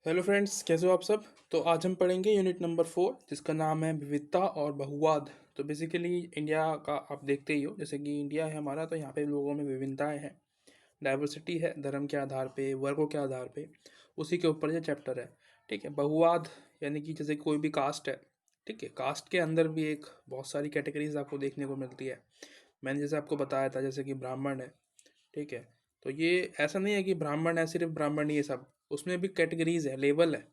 Hello friends, कैसे हो आप सब। तो आज हम पढ़ेंगे यूनिट नंबर 4, जिसका नाम है विविधता और बहुवाद। तो बेसिकली इंडिया का आप देखते ही हो, जैसे कि इंडिया है हमारा, तो यहाँ पे लोगों में विभिन्नताएं हैं, डाइवर्सिटी है, धर्म के आधार पे, वर्गों के आधार पे। उसी के ऊपर ये चैप्टर है। ठीक है। बहुवाद यानी कि जैसे कोई भी कास्ट है, ठीक है, कास्ट के अंदर भी एक बहुत सारी कैटेगरीज आपको देखने को मिलती है। मैंने जैसे आपको बताया था, जैसे कि ब्राह्मण है, ठीक है। तो ये ऐसा नहीं है कि ब्राह्मण है, सिर्फ ब्राह्मण ही है सब, उसमें भी कैटेगरीज है, लेवल है,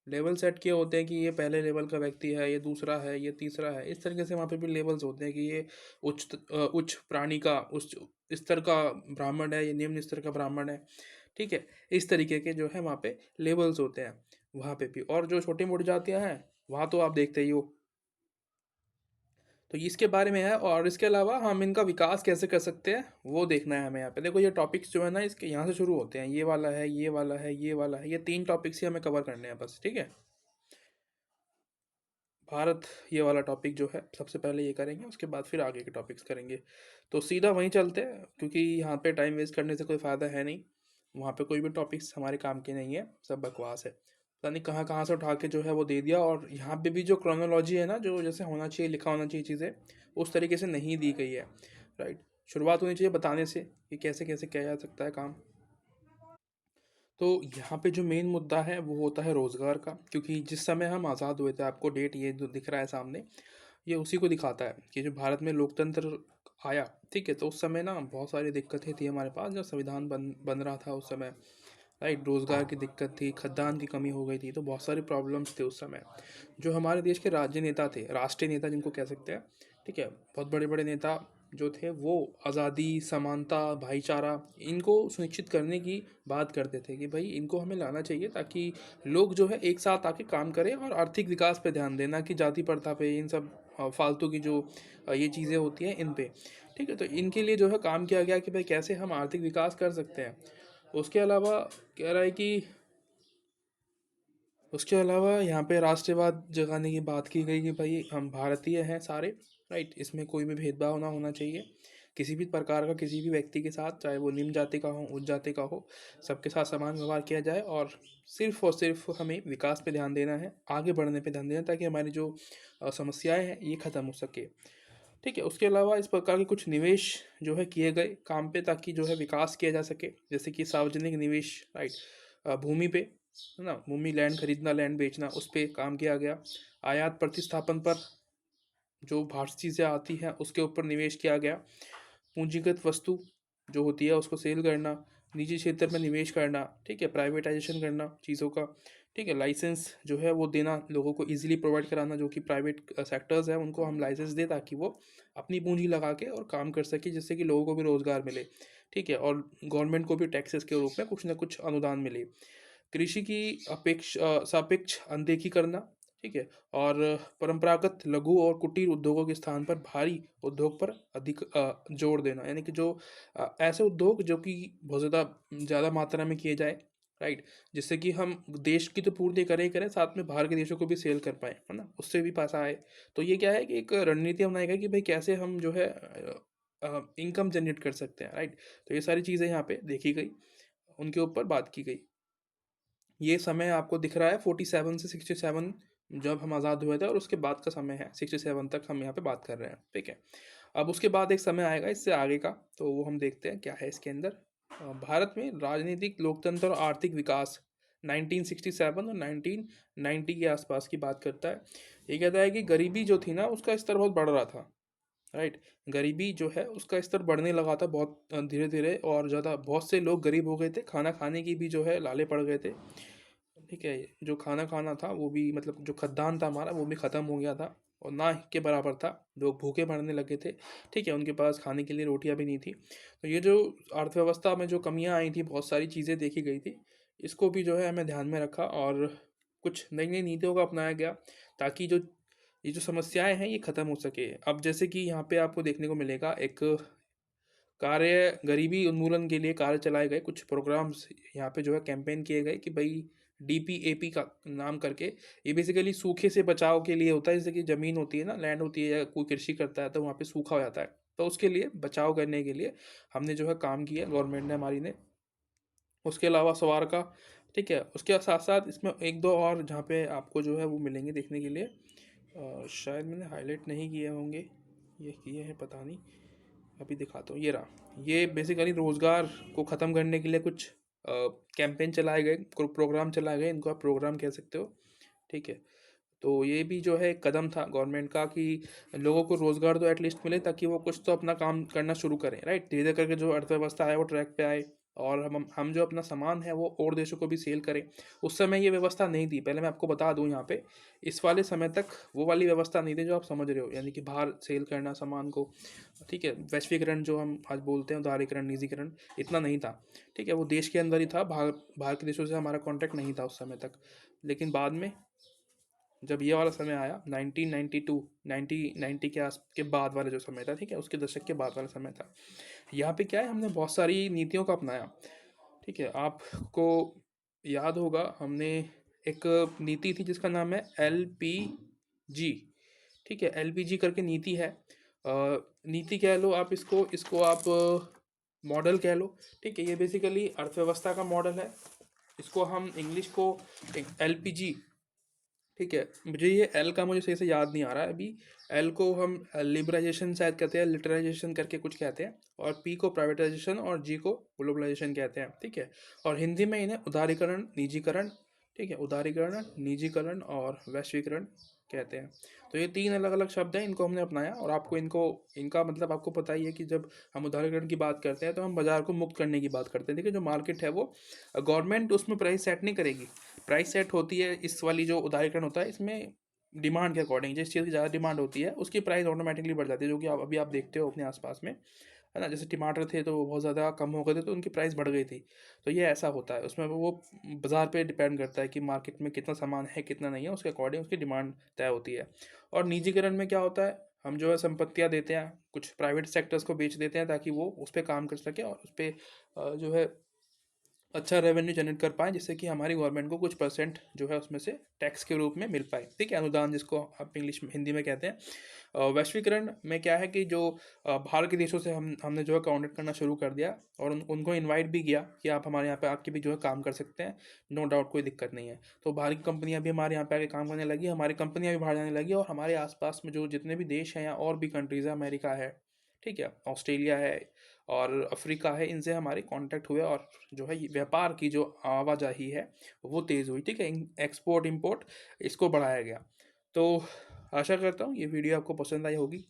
लेवल सेट किए होते हैं कि ये पहले लेवल का व्यक्ति है, ये दूसरा है, ये तीसरा है। इस तरीके से वहाँ पे भी लेवल्स होते हैं कि ये उच्च प्राणी का उच्च स्तर का ब्राह्मण है, ये निम्न स्तर का ब्राह्मण है। ठीक है। इस तरीके के जो है वहाँ पे लेवल्स होते हैं वहाँ पे भी। और जो छोटी मोटी जातियाँ हैं वहाँ तो आप देखते ही हो। तो इसके बारे में है, और इसके अलावा हम इनका विकास कैसे कर सकते हैं वो देखना है हमें। यहाँ पे देखो, ये टॉपिक्स जो है ना, इसके यहाँ से शुरू होते हैं। ये वाला है, ये वाला है, ये वाला है, ये 3 टॉपिक्स ही हमें कवर करने हैं बस। ठीक है। भारत, ये वाला टॉपिक जो है सबसे पहले ये करेंगे, उसके बाद फिर आगे के टॉपिक्स करेंगे। तो सीधा वहीं चलते हैं, क्योंकि यहाँ पे टाइम वेस्ट करने से कोई फ़ायदा है नहीं। वहाँ पे कोई भी टॉपिक्स हमारे काम के नहीं है, सब बकवास है। पता नहीं कहाँ कहाँ से उठा के जो है वो दे दिया। और यहाँ पे भी जो क्रोनोलॉजी है ना, जो जैसे होना चाहिए, लिखा होना चाहिए चीज़ें, उस तरीके से नहीं दी गई है। राइट। शुरुआत होनी चाहिए बताने से कि कैसे कैसे किया जा सकता है काम। तो यहाँ पे जो मेन मुद्दा है वो होता है रोज़गार का, क्योंकि जिस समय हम आज़ाद हुए थे, आपको डेट ये जो दिख रहा है सामने, ये उसी को दिखाता है कि जो भारत में लोकतंत्र आया। ठीक है। तो उस समय ना बहुत सारी दिक्कतें थी हमारे पास, जब संविधान बन बन रहा था उस समय। राइट। रोज़गार की दिक्कत थी, खाद्यान्न की कमी हो गई थी, तो बहुत सारे प्रॉब्लम्स थे उस समय। जो हमारे देश के राज्य नेता थे, राष्ट्रीय नेता जिनको कह सकते हैं, ठीक है, बहुत बड़े बड़े नेता जो थे, वो आज़ादी, समानता, भाईचारा, इनको सुनिश्चित करने की बात करते थे कि भाई इनको हमें लाना चाहिए, ताकि लोग जो है एक साथ आके काम करें और आर्थिक विकास पे ध्यान देना, कि जाति प्रथा पे, इन सब फालतू की जो ये चीज़ें होती हैं इन पे। ठीक है। तो इनके लिए जो है काम किया गया कि भाई कैसे हम आर्थिक विकास कर सकते हैं। उसके अलावा कह रहा है कि उसके अलावा यहाँ पे राष्ट्रवाद जगाने की बात की गई कि भाई हम भारतीय हैं सारे। राइट। इसमें कोई भी भेदभाव ना होना चाहिए किसी भी प्रकार का, किसी भी व्यक्ति के साथ, चाहे वो निम्न जाति का हो, उच्च जाति का हो, सबके साथ समान व्यवहार किया जाए। और सिर्फ हमें विकास पे ध्यान देना है, आगे बढ़ने पे ध्यान देना, ताकि हमारी जो समस्याएं हैं ये ख़त्म हो सके। ठीक है। उसके अलावा इस प्रकार के कुछ निवेश जो है किए गए काम पे, ताकि जो है विकास किया जा सके, जैसे कि सार्वजनिक निवेश। राइट। भूमि पे, है ना, भूमि, लैंड खरीदना, लैंड बेचना, उस पे काम किया गया। आयात प्रतिस्थापन पर, जो बाहर से चीज़ें आती हैं उसके ऊपर निवेश किया गया। पूंजीगत वस्तु जो होती है उसको सेल करना, निजी क्षेत्र में निवेश करना, ठीक है, प्राइवेटाइजेशन करना चीज़ों का। ठीक है। लाइसेंस जो है वो देना, लोगों को इजीली प्रोवाइड कराना, जो कि प्राइवेट सेक्टर्स हैं उनको हम लाइसेंस दें, ताकि वो अपनी पूंजी लगा के और काम कर सके, जिससे कि लोगों को भी रोज़गार मिले। ठीक है। और गवर्नमेंट को भी टैक्सेस के रूप में कुछ ना कुछ अनुदान मिले। कृषि की सापेक्ष अनदेखी करना। ठीक है। और परंपरागत लघु और कुटीर उद्योगों के स्थान पर भारी उद्योग पर अधिक जोर देना, यानी कि जो ऐसे उद्योग जो कि बहुत ज़्यादा ज़्यादा मात्रा में किए जाए। राइट। जिससे कि हम देश की तो पूर्ति करें ही करें, साथ में बाहर के देशों को भी सेल कर पाए, है ना, उससे भी पैसा आए। तो ये क्या है कि एक रणनीति अपनाई गई कि भाई कैसे हम जो है इनकम जनरेट कर सकते हैं। राइट। तो ये सारी चीज़ें यहाँ पे देखी गई, उनके ऊपर बात की गई। ये समय आपको दिख रहा है 47 से 67, जब हम आज़ाद हुए थे, और उसके बाद का समय है 67 तक हम यहाँ पे बात कर रहे हैं। ठीक है। अब उसके बाद एक समय आएगा इससे आगे का, तो वो हम देखते हैं क्या है इसके अंदर। भारत में राजनीतिक, लोकतंत्र और आर्थिक विकास 1967 और 1990 के आसपास की बात करता है। ये कहता है कि गरीबी जो थी ना, उसका स्तर बहुत बढ़ रहा था। राइट। गरीबी जो है उसका स्तर बढ़ने लगा था बहुत धीरे धीरे, और ज़्यादा बहुत से लोग गरीब हो गए थे, खाना खाने की भी जो है लाले पड़ गए थे। ठीक है। जो खाना खाना था वो भी, मतलब जो खाद्यान्न था हमारा, वो भी ख़त्म हो गया था, और ना के बराबर था। लोग भूखे मरने लगे थे। ठीक है। उनके पास खाने के लिए रोटियां भी नहीं थी। तो ये जो अर्थव्यवस्था में जो कमियां आई थी, बहुत सारी चीज़ें देखी गई थी, इसको भी जो है हमें ध्यान में रखा, और कुछ नई नई नीतियों का अपनाया गया, ताकि जो ये जो समस्याएं हैं ये ख़त्म हो सके। अब जैसे कि यहाँ पे आपको देखने को मिलेगा एक कार्य, गरीबी उन्मूलन के लिए कार्य चलाए गए कुछ प्रोग्राम्स, यहाँ पे जो है कैंपेन किए गए कि भाई डीपीएपी का नाम करके, ये बेसिकली सूखे से बचाव के लिए होता है। जैसे कि ज़मीन होती है ना, लैंड होती है, या कोई कृषि करता है तो वहाँ पे सूखा हो जाता है, तो उसके लिए बचाव करने के लिए हमने जो है काम किया, गवर्नमेंट ने हमारी ने। उसके अलावा सवार का ठीक है। उसके साथ साथ इसमें एक दो और जहाँ पे आपको जो है वो मिलेंगे देखने के लिए, शायद मैंने हाईलाइट नहीं किए होंगे, ये किए हैं पता नहीं, अभी दिखाता हूँ। ये रहा, ये बेसिकली रोज़गार को ख़त्म करने के लिए कुछ कैंपेन चलाए गए, प्रोग्राम चलाए गए, इनको आप प्रोग्राम कह सकते हो। ठीक है। तो ये भी जो है एक कदम था गवर्नमेंट का कि लोगों को रोज़गार तो एटलीस्ट मिले, ताकि वो कुछ तो अपना काम करना शुरू करें, राइट। धीरे धीरे करके जो अर्थव्यवस्था है वो ट्रैक पे आए, और हम जो अपना सामान है वो और देशों को भी सेल करें। उस समय ये व्यवस्था नहीं थी, पहले मैं आपको बता दूं यहाँ पे, इस वाले समय तक वो वाली व्यवस्था नहीं थी जो आप समझ रहे हो, यानी कि बाहर सेल करना सामान को। ठीक है। वैश्वीकरण जो हम आज बोलते हैं, उदारीकरण, निजीकरण, इतना नहीं था। ठीक है। वो देश के अंदर ही था, बाहर बाहर के देशों से हमारा कॉन्टैक्ट नहीं था उस समय तक। लेकिन बाद में जब ये वाला समय आया 1992, 1990 के बाद वाला जो समय था, ठीक है, उसके दशक के बाद वाला समय था, यहाँ पे क्या है, हमने बहुत सारी नीतियों को अपनाया। ठीक है। आपको याद होगा, हमने एक नीति थी जिसका नाम है LPG। ठीक है। LPG करके नीति है, नीति कह लो आप इसको, इसको आप मॉडल कह लो। ठीक है। ये बेसिकली अर्थव्यवस्था का मॉडल है, इसको हम इंग्लिश को LPG। ठीक है। मुझे ये एल का मुझे सही से याद नहीं आ रहा है अभी। एल को हम लिबराइजेशन शायद कहते हैं, लिटराइजेशन करके कुछ कहते हैं, और पी को प्राइवेटाइजेशन, और जी को ग्लोबलाइजेशन कहते हैं। ठीक है। और हिंदी में इन्हें उदारीकरण, निजीकरण, ठीक है, उदारीकरण, निजीकरण और वैश्वीकरण कहते हैं। तो ये तीन अलग अलग शब्द हैं, इनको हमने अपनाया। और आपको इनको, इनका मतलब आपको पता ही है कि जब हम उदारीकरण की बात करते हैं तो हम बाजार को मुक्त करने की बात करते हैं। देखिए, जो मार्केट है वो गवर्नमेंट उसमें प्राइस सेट नहीं करेगी, प्राइस सेट होती है इस वाली जो उदारीकरण होता है इसमें डिमांड के अकॉर्डिंग। जिस चीज़ की ज़्यादा डिमांड होती है उसकी प्राइस ऑटोमेटिकली बढ़ जाती है, जो कि आप अभी देखते हो अपने आसपास में, है ना। जैसे टमाटर थे तो वो बहुत ज़्यादा कम हो गए थे तो उनकी प्राइस बढ़ गई थी। तो ये ऐसा होता है, उसमें वो बाज़ार पे डिपेंड करता है कि मार्केट में कितना सामान है कितना नहीं है, उसके अकॉर्डिंग उसकी डिमांड तय होती है। और निजीकरण में क्या होता है, हम जो है संपत्तियाँ देते हैं, कुछ प्राइवेट सेक्टर्स को बेच देते हैं ताकि वो उस पर काम कर सके और उस पर जो है अच्छा रेवेन्यू जनरेट कर पाएँ, जिससे कि हमारी गवर्नमेंट को कुछ परसेंट जो है उसमें से टैक्स के रूप में मिल पाए। ठीक है। अनुदान जिसको आप इंग्लिश में, हिंदी में कहते हैं। वैश्वीकरण में क्या है कि जो बाहर के देशों से हमने जो है कॉन्टेक्ट करना शुरू कर दिया, और उनको इनवाइट भी किया कि आप हमारे यहाँ पे आके भी जो है काम कर सकते हैं, नो डाउट, कोई दिक्कत नहीं है। तो बाहर की कंपनियाँ भी हमारे यहाँ पे आके काम करने लगी, हमारी कंपनियाँ भी बाहर जाने लगी, और हमारे आसपास में जो जितने भी देश हैं या और भी कंट्रीज़ है, अमेरिका है, ठीक है, ऑस्ट्रेलिया है और अफ्रीका है, इनसे हमारे कांटेक्ट हुए, और जो है ये व्यापार की जो आवाजाही है वो तेज़ हुई। ठीक है। एक्सपोर्ट इंपोर्ट इसको बढ़ाया गया। तो आशा करता हूँ ये वीडियो आपको पसंद आई होगी,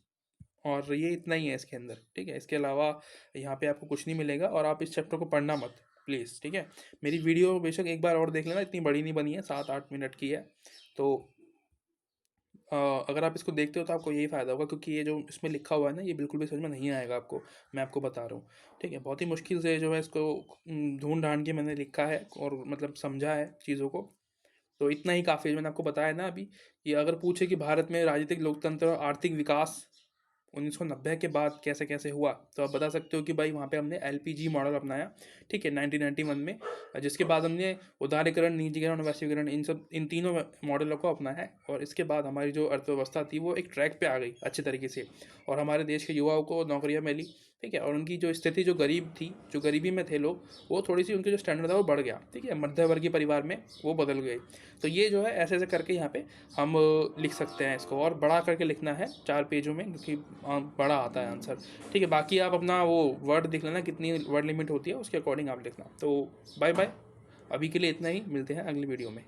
और ये इतना ही है इसके अंदर। ठीक है। इसके अलावा यहाँ पे आपको कुछ नहीं मिलेगा, और आप इस चैप्टर को पढ़ना मत प्लीज़। ठीक है। मेरी वीडियो बेशक एक बार और देख लेना, इतनी बड़ी नहीं बनी है, 7-8 मिनट की है। तो अगर आप इसको देखते हो तो आपको यही फ़ायदा होगा, क्योंकि ये जो इसमें लिखा हुआ है ना, ये बिल्कुल भी समझ में नहीं आएगा आपको, मैं आपको बता रहा हूँ। ठीक है। बहुत ही मुश्किल से जो है इसको ढूंढ ढांड के मैंने लिखा है, और मतलब समझा है चीज़ों को। तो इतना ही काफ़ी है। मैंने आपको बताया ना अभी, कि अगर पूछे कि भारत में राजनीतिक, लोकतंत्र और आर्थिक विकास 1990 के बाद कैसे कैसे हुआ, तो आप बता सकते हो कि भाई वहाँ पे हमने LPG मॉडल अपनाया। ठीक है। 1991 में, जिसके बाद हमने उदारीकरण, निजीकरण और वैश्वीकरण, इन तीनों मॉडलों को अपनाया है, और इसके बाद हमारी जो अर्थव्यवस्था थी वो एक ट्रैक पे आ गई अच्छे तरीके से, और हमारे देश के युवाओं को नौकरियाँ मिली। ठीक है। और उनकी जो स्थिति, जो गरीब थी, जो गरीबी में थे लोग, वो थोड़ी सी उनकी जो स्टैंडर्ड था वो बढ़ गया। ठीक है। मध्यवर्गीय परिवार में वो बदल गए। तो ये जो है ऐसे ऐसे करके यहाँ पे हम लिख सकते हैं इसको, और बड़ा करके लिखना है 4 पेजों में, क्योंकि बड़ा आता है आंसर। ठीक है। बाकी आप अपना वो वर्ड देख लेना, कितनी वर्ड लिमिट होती है, उसके अकॉर्डिंग आप लिखना। तो बाय बाय, अभी के लिए इतना ही, मिलते हैं अगली वीडियो में।